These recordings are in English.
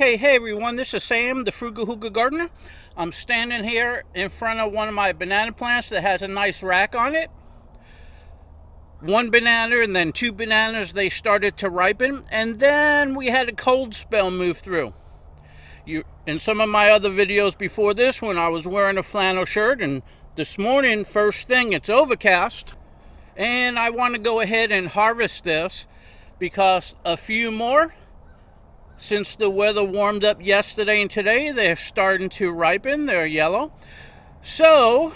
Okay, hey everyone, this is Sam, the Frugal Hugel gardener. I'm standing here in front of one of my banana plants that has a nice rack on it. One banana and then two bananas, they started to ripen, and then we had a cold spell move through. In some of my other videos before this one, I was wearing a flannel shirt, and this morning, first thing, it's overcast. And I want to go ahead and harvest this because a few more, since the weather warmed up yesterday and today, they're starting to ripen. They're yellow. So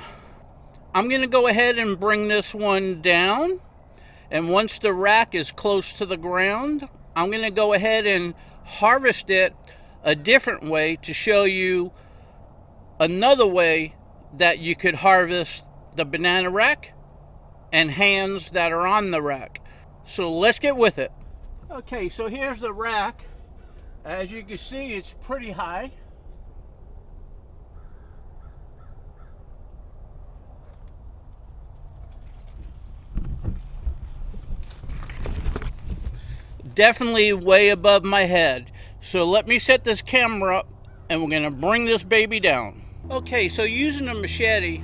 I'm going to go ahead and bring this one down. And once the rack is close to the ground, I'm going to go ahead and harvest it a different way to show you another way that you could harvest the banana rack and hands that are on the rack. So let's get with it. Okay, so here's the rack. As you can see, it's pretty high. Definitely way above my head. So let me set this camera up and we're gonna bring this baby down. Okay, so using a machete,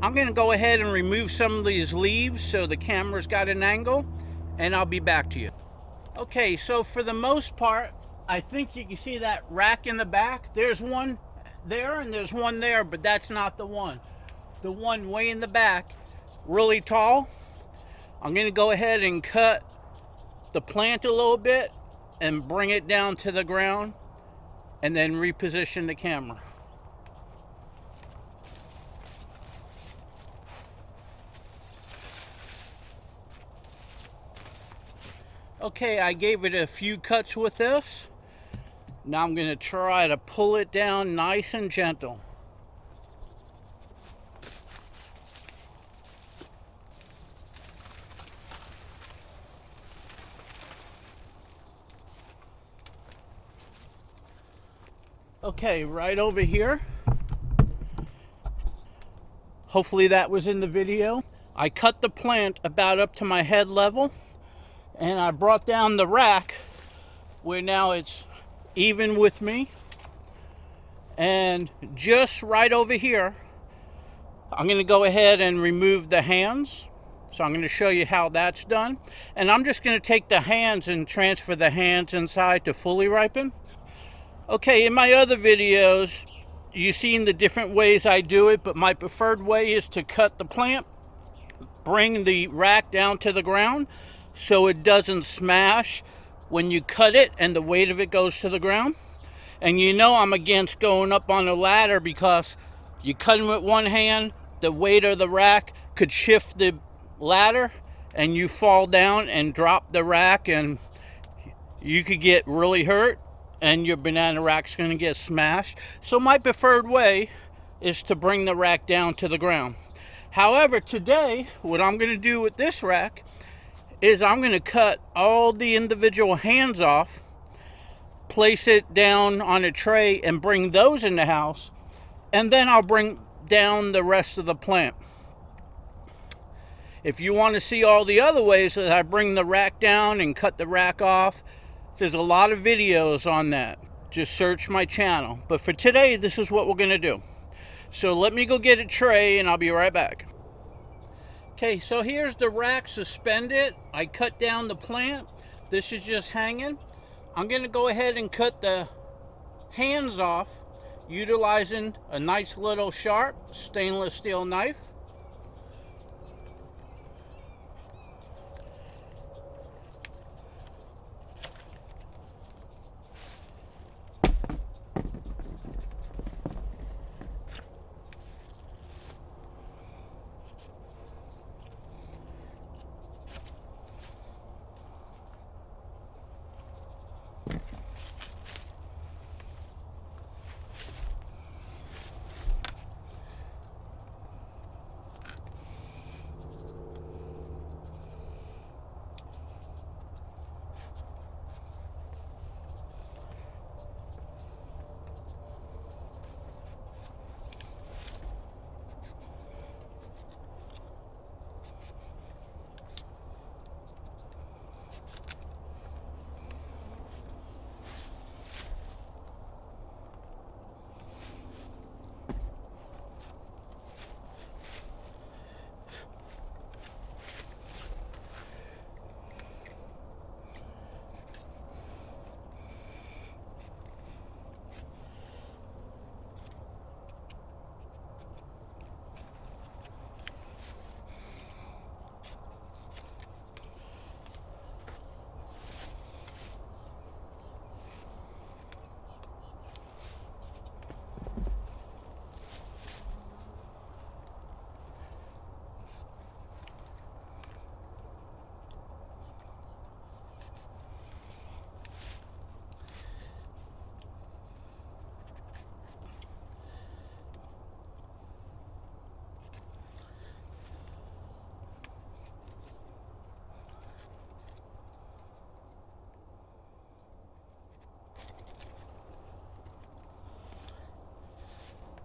I'm gonna go ahead and remove some of these leaves so the camera's got an angle, and I'll be back to you. Okay, so for the most part, I think you can see that rack in the back. There's one there and there's one there, but that's not the one. The one way in the back, really tall. I'm gonna go ahead and cut the plant a little bit and bring it down to the ground and then reposition the camera. Okay, I gave it a few cuts with this. Now I'm going to try to pull it down nice and gentle. Okay, right over here. Hopefully that was in the video. I cut the plant about up to my head level, and I brought down the rack where now it's even with me. And just right over here, I'm going to go ahead and remove the hands. So I'm going to show you how that's done. And I'm just going to take the hands and transfer the hands inside to fully ripen. Okay, in my other videos, you've seen the different ways I do it, but my preferred way is to cut the plant, bring the rack down to the ground so it doesn't smash when you cut it and the weight of it goes to the ground. And you know I'm against going up on a ladder because you cut them with one hand, the weight of the rack could shift the ladder and you fall down and drop the rack and you could get really hurt and your banana rack's going to get smashed. So my preferred way is to bring the rack down to the ground. However, today what I'm going to do with this rack is I'm going to cut all the individual hands off, place it down on a tray and bring those in the house, and then I'll bring down the rest of the plant. If you want to see all the other ways that I bring the rack down and cut the rack off, there's a lot of videos on that. Just search my channel. But for today, this is what we're going to do. So let me go get a tray and I'll be right back. Okay, so here's the rack suspended. I cut down the plant. This is just hanging. I'm going to go ahead and cut the hands off utilizing a nice little sharp stainless steel knife.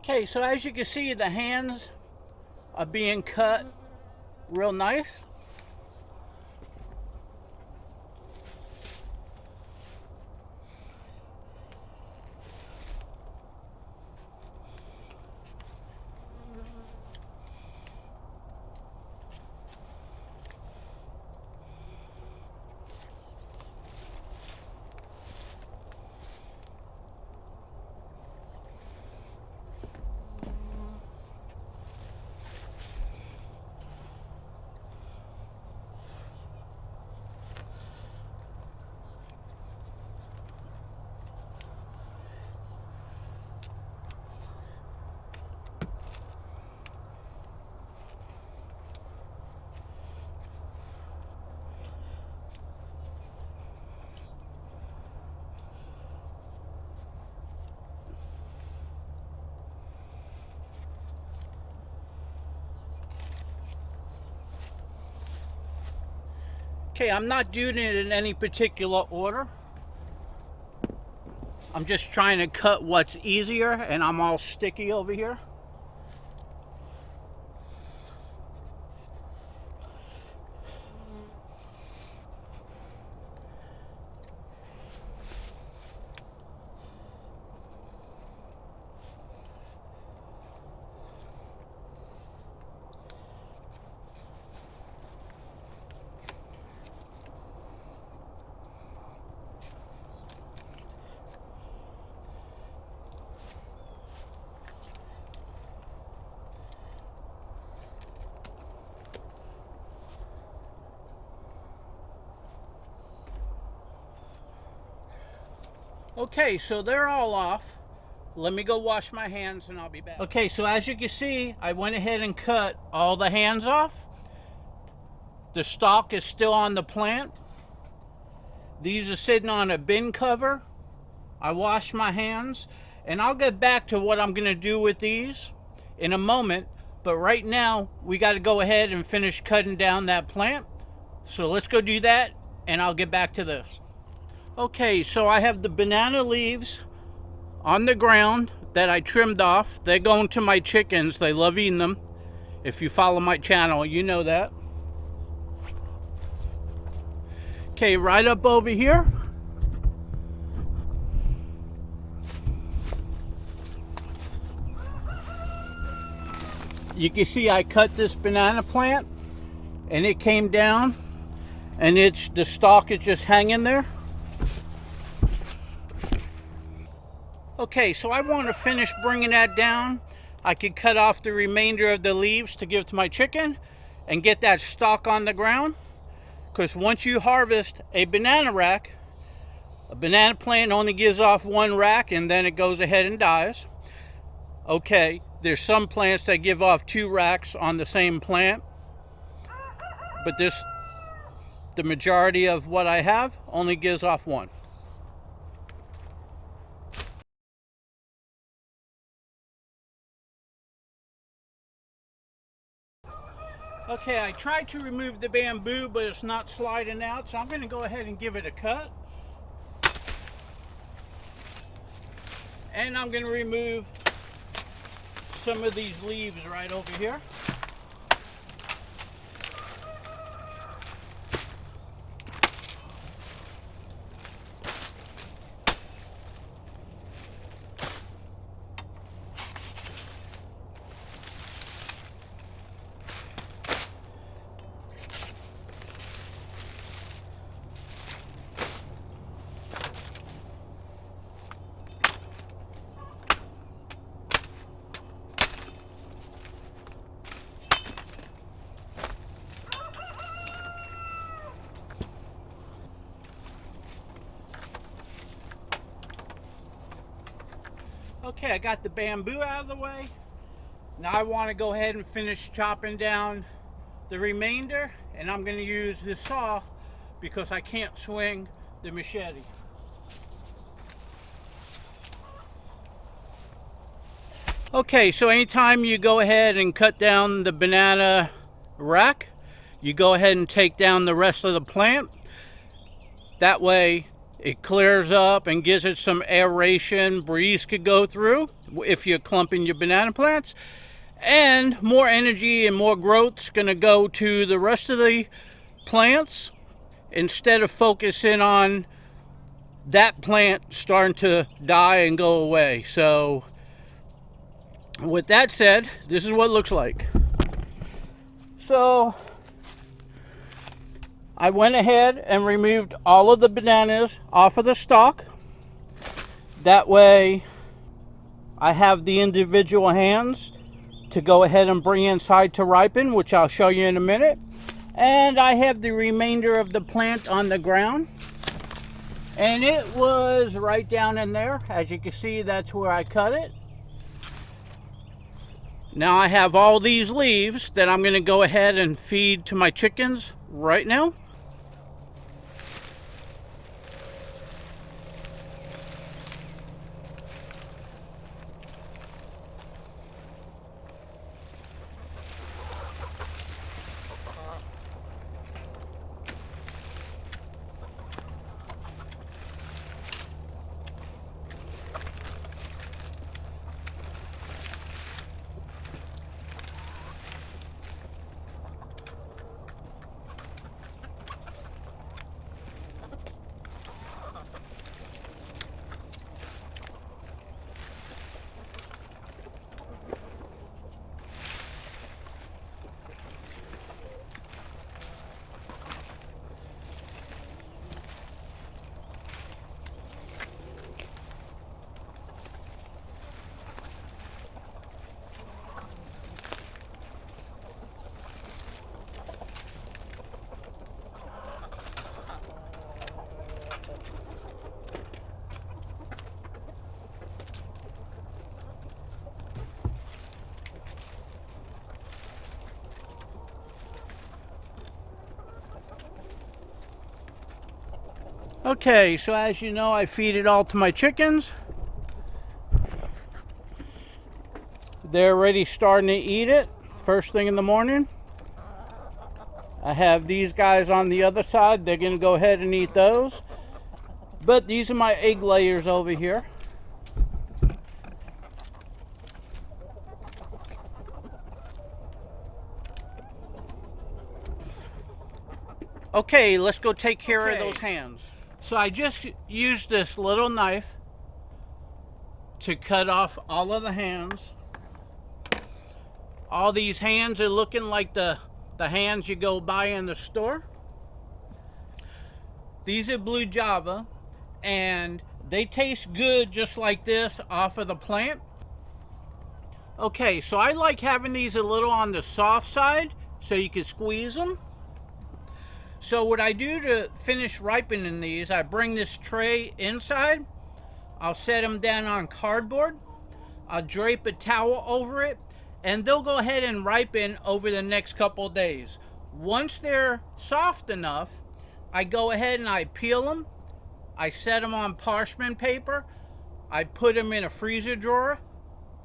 Okay, so as you can see, the hands are being cut real nice. Okay, I'm not doing it in any particular order. I'm just trying to cut what's easier, and I'm all sticky over here. Okay, so they're all off. Let me go wash my hands and I'll be back. Okay, so as you can see, I went ahead and cut all the hands off. The stalk is still on the plant. These are sitting on a bin cover. I washed my hands, and I'll get back to what I'm going to do with these in a moment. But right now, we got to go ahead and finish cutting down that plant. So let's go do that, and I'll get back to this. Okay, so I have the banana leaves on the ground that I trimmed off. They're going to my chickens. They love eating them. If you follow my channel, you know that. Okay, right up over here. You can see I cut this banana plant, and it came down, and the stalk is just hanging there. Okay, so I want to finish bringing that down. I could cut off the remainder of the leaves to give to my chicken and get that stalk on the ground. Because once you harvest a banana rack, a banana plant only gives off one rack and then it goes ahead and dies. Okay, there's some plants that give off 2 racks on the same plant, but the majority of what I have only gives off 1. Okay, I tried to remove the bamboo, but it's not sliding out, so I'm going to go ahead and give it a cut. And I'm going to remove some of these leaves right over here. Okay, I got the bamboo out of the way. Now I want to go ahead and finish chopping down the remainder, and I'm going to use this saw because I can't swing the machete. Okay, so anytime you go ahead and cut down the banana rack, you go ahead and take down the rest of the plant. That way It clears up and gives it some aeration, breeze could go through if you're clumping your banana plants. And more energy and more growth's going to go to the rest of the plants instead of focusing on that plant starting to die and go away. So with that said, this is what it looks like. So I went ahead and removed all of the bananas off of the stalk. That way I have the individual hands to go ahead and bring inside to ripen, which I'll show you in a minute. And I have the remainder of the plant on the ground. And it was right down in there. As you can see, that's where I cut it. Now I have all these leaves that I'm going to go ahead and feed to my chickens right now. Okay, so as you know, I feed it all to my chickens. They're already starting to eat it first thing in the morning. I have these guys on the other side. They're going to go ahead and eat those. But these are my egg layers over here. Okay, let's go take care of those hands. So I just used this little knife to cut off all of the hands. All these hands are looking like the hands you go buy in the store. These are blue Java, and they taste good just like this off of the plant. Okay, so I like having these a little on the soft side so you can squeeze them. So what I do to finish ripening these, I bring this tray inside. I'll set them down on cardboard. I'll drape a towel over it, and they'll go ahead and ripen over the next couple days. Once they're soft enough, I go ahead and I peel them. I set them on parchment paper. I put them in a freezer drawer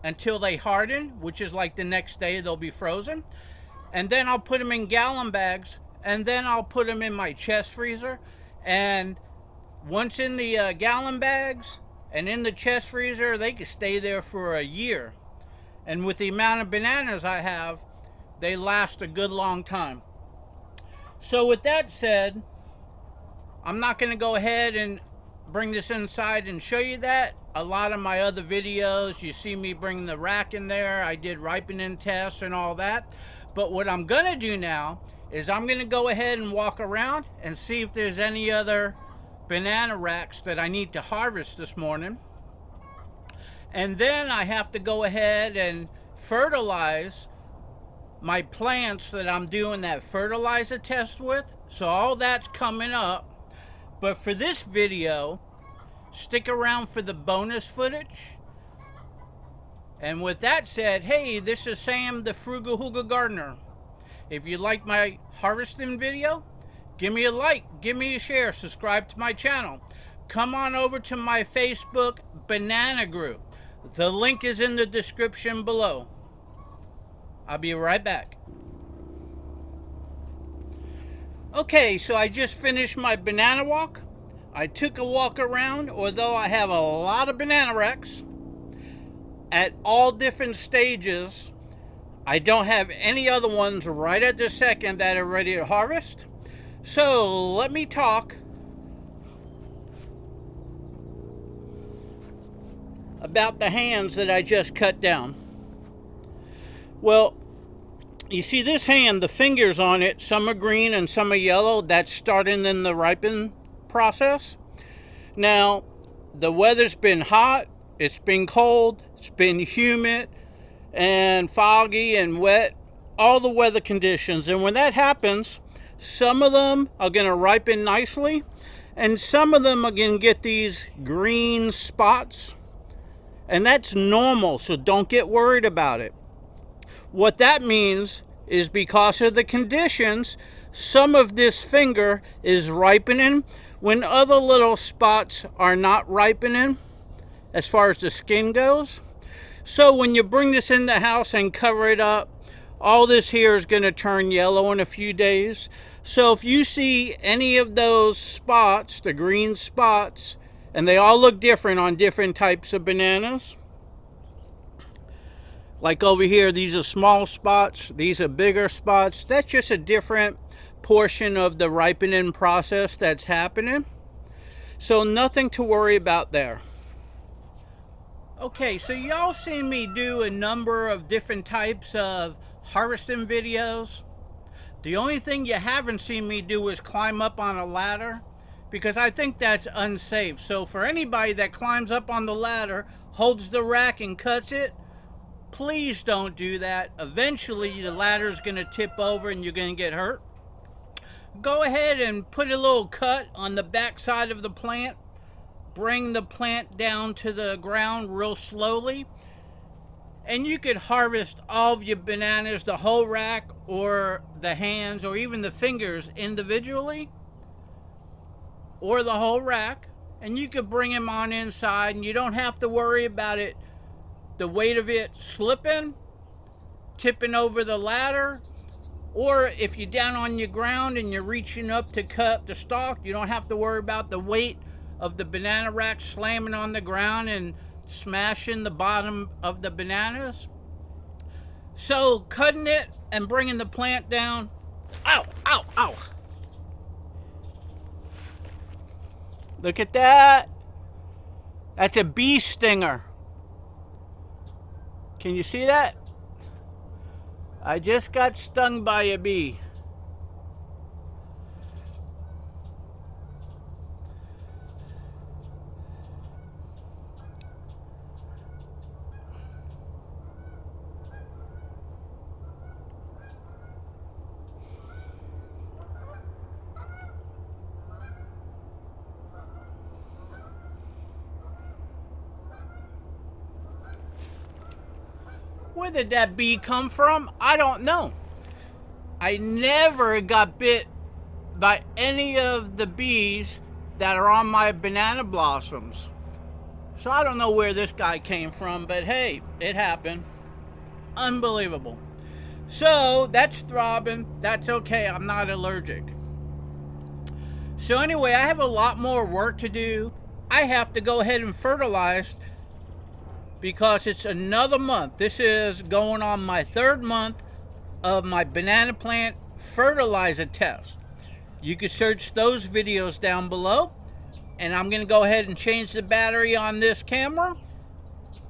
until they harden, which is like the next day they'll be frozen. And then I'll put them in gallon bags, and then I'll put them in my chest freezer. And once in the gallon bags and in the chest freezer, they can stay there for a year. And with the amount of bananas I have, they last a good long time. So with that said, I'm not going to go ahead and bring this inside and show you that. A lot of my other videos, you see me bring the rack in there. I did ripening tests and all that. But what I'm going to do now is I'm going to go ahead and walk around and see if there's any other banana racks that I need to harvest this morning. And then I have to go ahead and fertilize my plants that I'm doing that fertilizer test with. So all that's coming up. But for this video, stick around for the bonus footage. And with that said, hey, this is Sam, the Frugal Hugel Gardener. If you like my harvesting video, give me a like, give me a share, subscribe to my channel. Come on over to my Facebook banana group. The link is in the description below. I'll be right back. Okay, so I just finished my banana walk. I took a walk around, although I have a lot of banana wrecks at all different stages. I don't have any other ones right at this second that are ready to harvest. So let me talk about the hands that I just cut down. Well, you see this hand, the fingers on it, some are green and some are yellow. That's starting in the ripen process. Now, the weather's been hot, it's been cold, it's been humid and foggy and wet, all the weather conditions. And when that happens, some of them are going to ripen nicely and some of them are going to get these green spots. And that's normal, so don't get worried about it. What that means is because of the conditions, some of this finger is ripening when other little spots are not ripening as far as the skin goes. So when you bring this in the house and cover it up, all this here is going to turn yellow in a few days. So if you see any of those spots, the green spots, and they all look different on different types of bananas. Like over here, these are small spots, these are bigger spots. That's just a different portion of the ripening process that's happening. So nothing to worry about there. Okay, so y'all seen me do a number of different types of harvesting videos. The only thing you haven't seen me do is climb up on a ladder, because I think that's unsafe. So for anybody that climbs up on the ladder, holds the rack and cuts it, please don't do that. Eventually the ladder's going to tip over and you're going to get hurt. Go ahead and put a little cut on the back side of the plant. Bring the plant down to the ground real slowly. And you could harvest all of your bananas, the whole rack or the hands or even the fingers individually. Or the whole rack. And you could bring them on inside and you don't have to worry about it, the weight of it slipping, tipping over the ladder, or if you're down on your ground and you're reaching up to cut the stalk, you don't have to worry about the weight of the banana rack slamming on the ground and smashing the bottom of the bananas. So cutting it and bringing the plant down, ow, ow, ow. Look at that. That's a bee stinger. Can you see that? I just got stung by a bee. Where did that bee come from? I don't know. I never got bit by any of the bees that are on my banana blossoms. So I don't know where this guy came from, but hey, it happened. Unbelievable. So that's throbbing. That's okay. I'm not allergic. So anyway, I have a lot more work to do. I have to go ahead and fertilize because it's another month. This is going on my third month of my banana plant fertilizer test. You can search those videos down below, and I'm going to go ahead and change the battery on this camera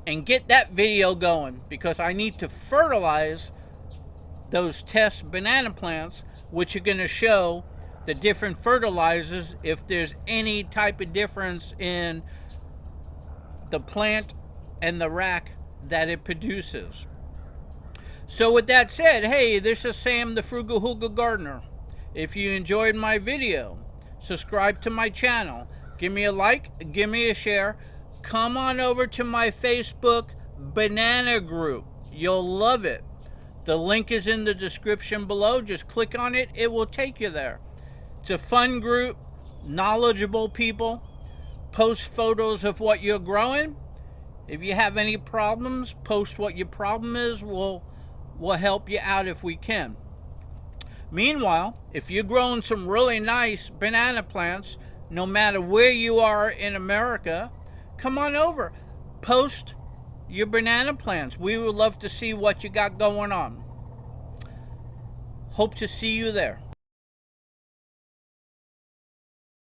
and get that video going because I need to fertilize those test banana plants, which are going to show the different fertilizers if there's any type of difference in the plant and the rack that it produces. So with that said, hey, this is Sam the Frugal Hugel Gardener. If you enjoyed my video, subscribe to my channel, give me a like, give me a share, come on over to my Facebook banana group. You'll love it. The link is in the description below. Just click on it, it will take you there. It's a fun group, knowledgeable people, post photos of what you're growing. If you have any problems, post what your problem is. We'll help you out if we can. Meanwhile, if you're growing some really nice banana plants, no matter where you are in America, come on over. Post your banana plants. We would love to see what you got going on. Hope to see you there.